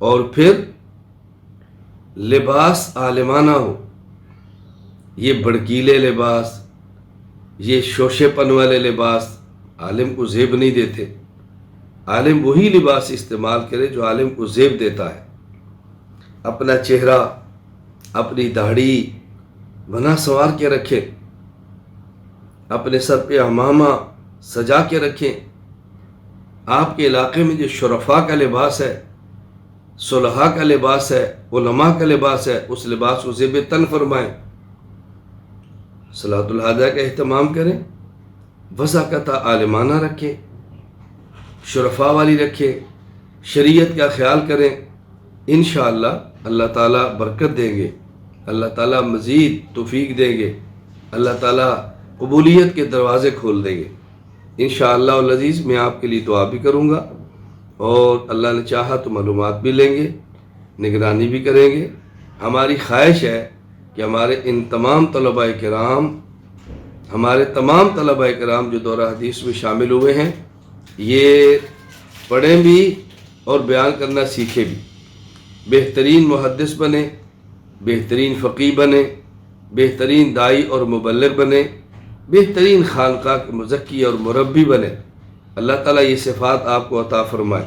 اور پھر لباس عالمانہ ہو، یہ بڑکیلے لباس، یہ شوشے پن والے لباس عالم کو زیب نہیں دیتے۔ عالم وہی لباس استعمال کرے جو عالم کو زیب دیتا ہے۔ اپنا چہرہ، اپنی داڑھی بنا سنوار کے رکھیں، اپنے سر پہ عمامہ سجا کے رکھیں۔ آپ کے علاقے میں جو شرفاء کا لباس ہے، صلحاء کا لباس ہے، علماء کا لباس ہے، اس لباس کو زیب تن فرمائیں۔ صلاۃ الحاجہ کا اہتمام کریں، وضاقت عالمانہ رکھیں، شرفاء والی رکھیں، شریعت کا خیال کریں۔ انشاءاللہ اللہ تعالیٰ برکت دیں گے، اللہ تعالیٰ مزید توفیق دیں گے، اللہ تعالیٰ قبولیت کے دروازے کھول دیں گے۔ انشاءاللہ العزیز میں آپ کے لیے دعا بھی کروں گا، اور اللہ نے چاہا تو معلومات بھی لیں گے، نگرانی بھی کریں گے۔ ہماری خواہش ہے کہ ہمارے ان تمام طلباء کرام، ہمارے تمام طلباء کرام جو دورہ حدیث میں شامل ہوئے ہیں، یہ پڑھیں بھی اور بیان کرنا سیکھیں بھی، بہترین محدث بنے، بہترین فقیہ بنے، بہترین داعی اور مبلغ بنے، بہترین خانقاہ کے مزکی اور مربی بنے۔ اللہ تعالیٰ یہ صفات آپ کو عطا فرمائے۔